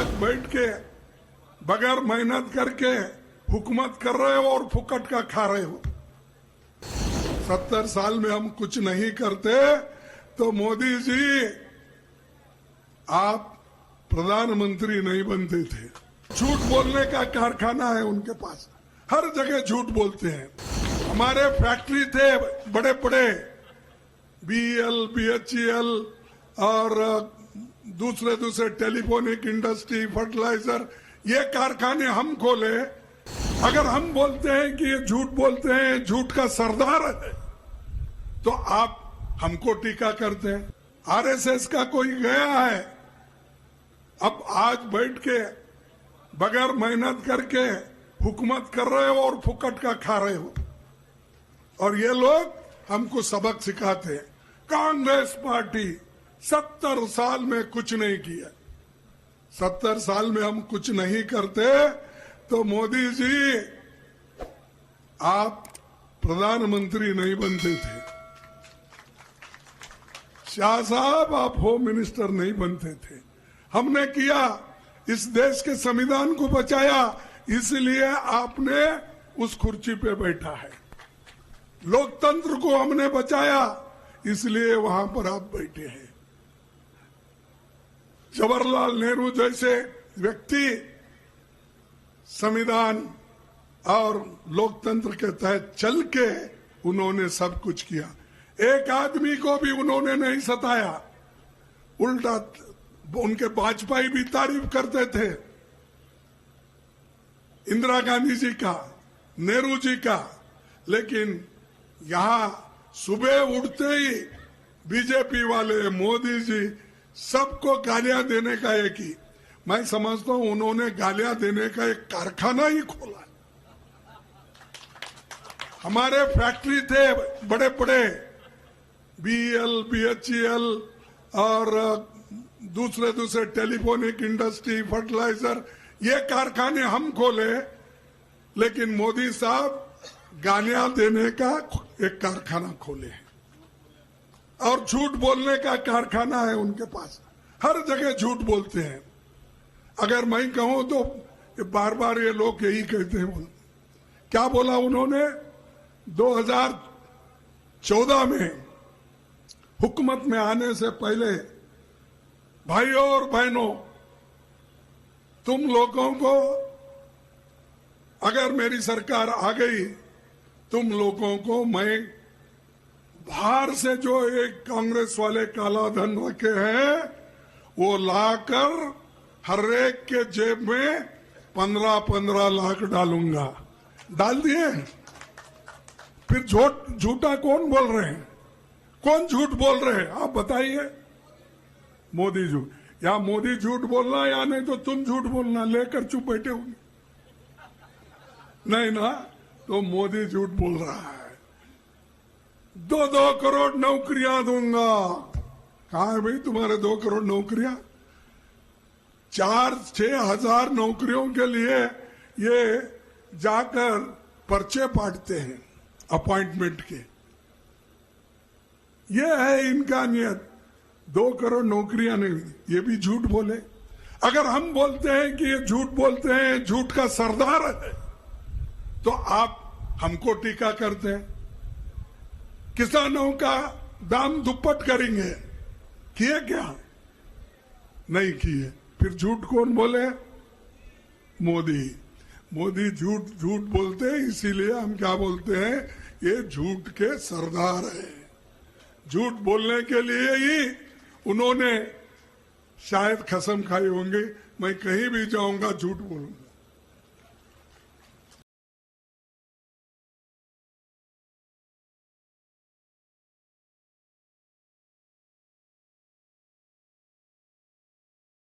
आज बैठ के बगैर मेहनत करके हुकूमत कर रहे हो और फुकट का खा रहे हो। 70 साल में हम कुछ नहीं करते तो मोदी जी आप प्रधानमंत्री नहीं बनते थे। झूठ बोलने का कारखाना है उनके पास, हर जगह झूठ बोलते हैं। हमारे फैक्ट्री थे बड़े बड़े, BEL, BHEL और दूसरे टेलीफोनिक इंडस्ट्री, फर्टिलाइजर, ये कारखाने हम खोले। अगर हम बोलते हैं कि ये झूठ बोलते हैं, झूठ का सरदार है, तो आप हमको टीका करते हैं। RSS का कोई गया है, अब आज बैठ के बगैर मेहनत करके हुकूमत कर रहे हो और फुकट का खा रहे हो। और ये लोग हमको सबक सिखाते हैं। कांग्रेस पार्टी 70 साल में कुछ नहीं किया। 70 साल में हम कुछ नहीं करते तो मोदी जी आप प्रधानमंत्री नहीं बनते थे। शाह साहब आप होम मिनिस्टर नहीं बनते थे। हमने किया, इस देश के संविधान को बचाया, इसलिए आपने उस कुर्सी पे बैठा है। लोकतंत्र को हमने बचाया, इसलिए वहां पर आप बैठे हैं। जवाहरलाल नेहरू जैसे व्यक्ति संविधान और लोकतंत्र के तहत चल के उन्होंने सब कुछ किया। एक आदमी को भी उन्होंने नहीं सताया, उल्टा उनके वाजपेयी भी तारीफ करते थे, इंदिरा गांधी जी का, नेहरू जी का। लेकिन यहां सुबह उठते ही बीजेपी वाले, मोदी जी, सबको गालियां देने का एक ही, मैं समझता हूं उन्होंने गालियां देने का एक कारखाना ही खोला। हमारे फैक्ट्री थे बड़े बड़े, BEL, BHEL और दूसरे टेलीफोनिक इंडस्ट्री, फर्टिलाइजर, ये कारखाने हम खोले। लेकिन मोदी साहब गालियां देने का एक कारखाना खोले हैं और झूठ बोलने का कारखाना है उनके पास, हर जगह झूठ बोलते हैं। अगर मैं कहूं तो बार बार ये लोग यही कहते हैं। क्या बोला उन्होंने 2014 में हुकूमत में आने से पहले, भाइयों और बहनों, तुम लोगों को अगर मेरी सरकार आ गई, तुम लोगों को मैं बाहर से जो एक कांग्रेस वाले काला धन रखे हैं वो लाकर हर एक के जेब में 15-15 लाख डालूंगा। डाल दिए। फिर झूठा कौन बोल रहे हैं, कौन झूठ बोल रहे हैं, आप बताइए। मोदी झूठ, या मोदी झूठ बोलना या नहीं तो तुम झूठ बोलना, लेकर चुप बैठे होंगे। नहीं ना, तो मोदी झूठ बोल रहा है। 2-2 करोड़ नौकरियां दूंगा। कहां है भाई तुम्हारे 2 करोड़ नौकरियां? 4-6 हजार नौकरियों के लिए ये जाकर पर्चे बांटते हैं अपॉइंटमेंट के। ये है इनका नियत। 2 करोड़ नौकरियां नहीं, ये भी झूठ बोले। अगर हम बोलते हैं कि ये झूठ बोलते हैं, झूठ का सरदार है, तो आप हमको टीका करते हैं। किसानों का दाम दुप्पट करेंगे, किए क्या? नहीं किए। फिर झूठ कौन बोले? मोदी झूठ बोलते हैं, इसीलिए हम क्या बोलते हैं, ये झूठ के सरदार है। झूठ बोलने के लिए ही उन्होंने शायद कसम खाई होंगी, मैं कहीं भी जाऊंगा झूठ बोलूंगा।